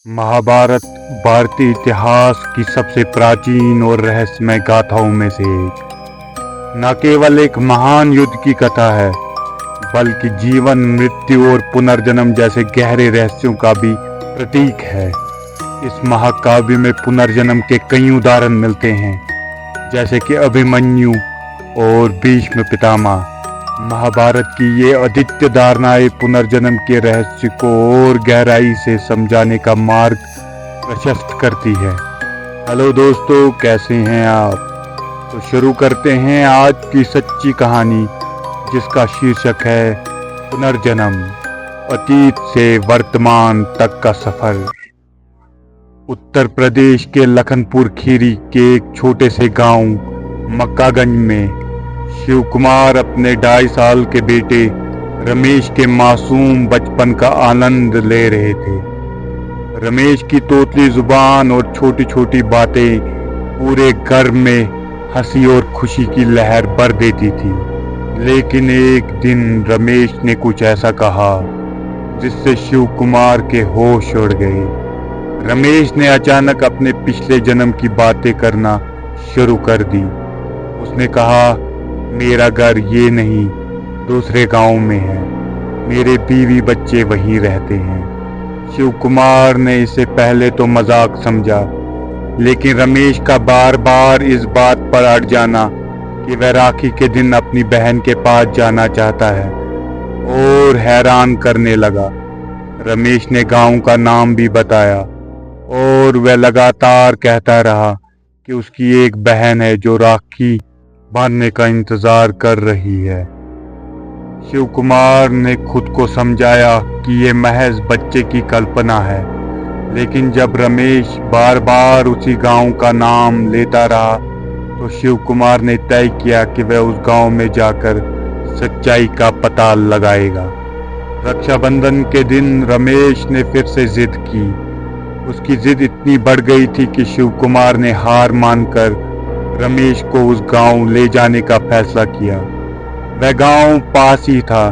महाभारत भारतीय इतिहास की सबसे प्राचीन और रहस्यमय गाथाओं में से एक न केवल एक महान युद्ध की कथा है, बल्कि जीवन, मृत्यु और पुनर्जन्म जैसे गहरे रहस्यों का भी प्रतीक है। इस महाकाव्य में पुनर्जन्म के कई उदाहरण मिलते हैं, जैसे कि अभिमन्यु और भीष्म पितामह। महाभारत की ये अद्वितीय धारणाएं पुनर्जन्म के रहस्य को और गहराई से समझाने का मार्ग प्रशस्त करती है। हेलो दोस्तों, कैसे हैं आप? तो शुरू करते हैं आज की सच्ची कहानी, जिसका शीर्षक है पुनर्जन्म, अतीत से वर्तमान तक का सफर। उत्तर प्रदेश के लखनपुर खीरी के एक छोटे से गांव मक्कागंज में शिव कुमार अपने 2.5 साल के बेटे रमेश के मासूम बचपन का आनंद ले रहे थे। रमेश की तोतली जुबान और छोटी छोटी बातें पूरे घर में हंसी और खुशी की लहर भर देती थी। लेकिन एक दिन रमेश ने कुछ ऐसा कहा जिससे शिव कुमार के होश उड़ गए। रमेश ने अचानक अपने पिछले जन्म की बातें करना शुरू कर दी। उसने कहा, मेरा घर ये नहीं, दूसरे गांव में है। मेरे बीवी बच्चे वहीं रहते हैं। शिव कुमार ने इसे पहले तो मजाक समझा, लेकिन रमेश का बार बार इस बात पर अड़ जाना कि वह राखी के दिन अपनी बहन के पास जाना चाहता है और हैरान करने लगा। रमेश ने गांव का नाम भी बताया और वह लगातार कहता रहा कि उसकी एक बहन है जो राखी बांधने का इंतजार कर रही है। शिव कुमार ने खुद को समझाया कि ये महज बच्चे की कल्पना है, लेकिन जब रमेश बार बार उसी गांव का नाम लेता रहा तो शिव कुमार ने तय किया कि वह उस गांव में जाकर सच्चाई का पता लगाएगा। रक्षाबंधन के दिन रमेश ने फिर से जिद की। उसकी जिद इतनी बढ़ गई थी कि शिव कुमार ने हार मानकर रमेश को उस गांव ले जाने का फैसला किया। वह गांव पास ही था,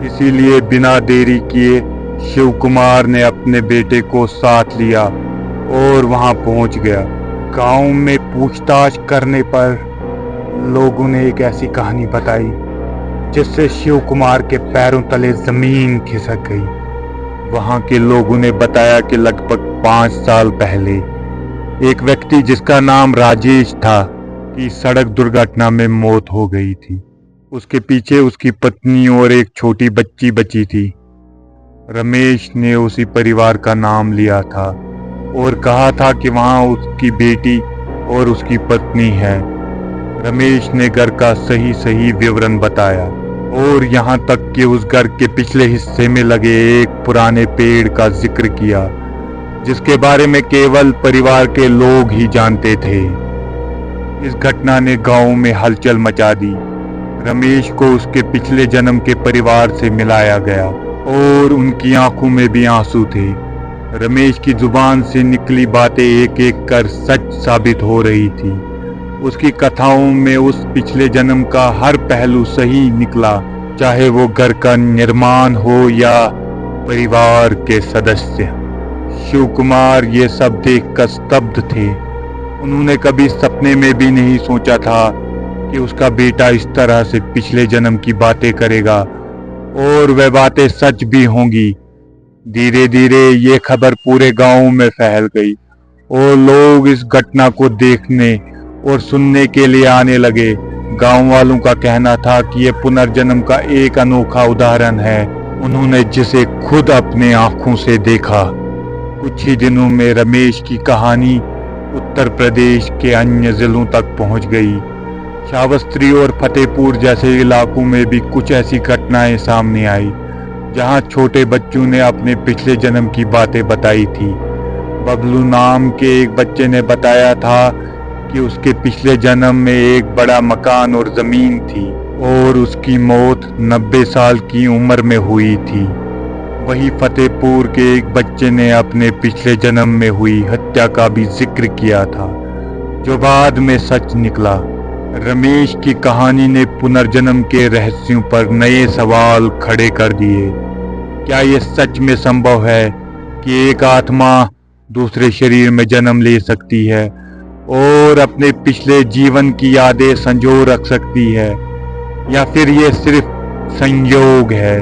इसीलिए बिना देरी किए शिव कुमार ने अपने बेटे को साथ लिया और वहां पहुंच गया। गांव में पूछताछ करने पर लोगों ने एक ऐसी कहानी बताई जिससे शिव कुमार के पैरों तले जमीन खिसक गई। वहां के लोगों ने बताया कि लगभग 5 साल पहले एक व्यक्ति जिसका नाम राजेश था की सड़क दुर्घटना में मौत हो गई थी। उसके पीछे उसकी पत्नी और एक छोटी बच्ची बची थी। रमेश ने उसी परिवार का नाम लिया था और कहा था कि वहां उसकी बेटी और उसकी पत्नी है। रमेश ने घर का सही विवरण बताया और यहाँ तक कि उस घर के पिछले हिस्से में लगे एक पुराने पेड़ का जिक्र किया, जिसके बारे में केवल परिवार के लोग ही जानते थे। इस घटना ने गांव में हलचल मचा दी। रमेश को उसके पिछले जन्म के परिवार से मिलाया गया और उनकी आंखों में भी आंसू थे। रमेश की जुबान से निकली बातें एक एक कर सच साबित हो रही थी। उसकी कथाओं में उस पिछले जन्म का हर पहलू सही निकला, चाहे वो घर का निर्माण हो या परिवार के सदस्य। शिव कुमार ये सब देखकर स्तब्ध थे। उन्होंने कभी सपने में भी नहीं सोचा था कि उसका बेटा इस तरह से पिछले जन्म की बातें करेगा और वह बातें सच भी होंगी। धीरे धीरे ये खबर पूरे गांव में फैल गई और लोग इस घटना को देखने और सुनने के लिए आने लगे। गांव वालों का कहना था कि यह पुनर्जन्म का एक अनोखा उदाहरण है, उन्होंने जिसे खुद अपने आंखों से देखा। कुछ ही दिनों में रमेश की कहानी उत्तर प्रदेश के अन्य जिलों तक पहुंच गई। श्रावस्ती और फतेहपुर जैसे इलाकों में भी कुछ ऐसी घटनाएं सामने आई, जहां छोटे बच्चों ने अपने पिछले जन्म की बातें बताई थी। बबलू नाम के एक बच्चे ने बताया था कि उसके पिछले जन्म में एक बड़ा मकान और जमीन थी और उसकी मौत 90 साल की उम्र में हुई थी। वही फतेहपुर के एक बच्चे ने अपने पिछले जन्म में हुई हत्या का भी जिक्र किया था, जो बाद में सच निकला। रमेश की कहानी ने पुनर्जन्म के रहस्यों पर नए सवाल खड़े कर दिए। क्या यह सच में संभव है कि एक आत्मा दूसरे शरीर में जन्म ले सकती है और अपने पिछले जीवन की यादें संजो रख सकती है, या फिर ये सिर्फ संयोग है?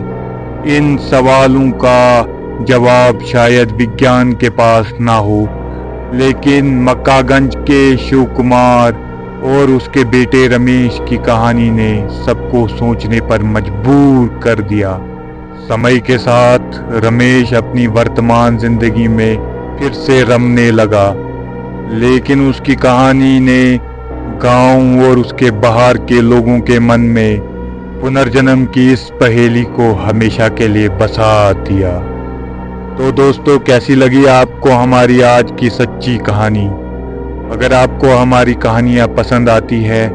इन सवालों का जवाब शायद विज्ञान के पास ना हो, लेकिन मक्कागंज के शिव कुमार और उसके बेटे रमेश की कहानी ने सबको सोचने पर मजबूर कर दिया। समय के साथ रमेश अपनी वर्तमान जिंदगी में फिर से रमने लगा, लेकिन उसकी कहानी ने गांव और उसके बाहर के लोगों के मन में पुनर्जन्म की इस पहेली को हमेशा के लिए बसा दिया। तो दोस्तों, कैसी लगी आपको हमारी आज की सच्ची कहानी? अगर आपको हमारी कहानियाँ पसंद आती है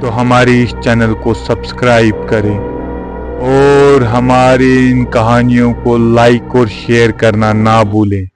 तो हमारे इस चैनल को सब्सक्राइब करें और हमारी इन कहानियों को लाइक और शेयर करना ना भूलें।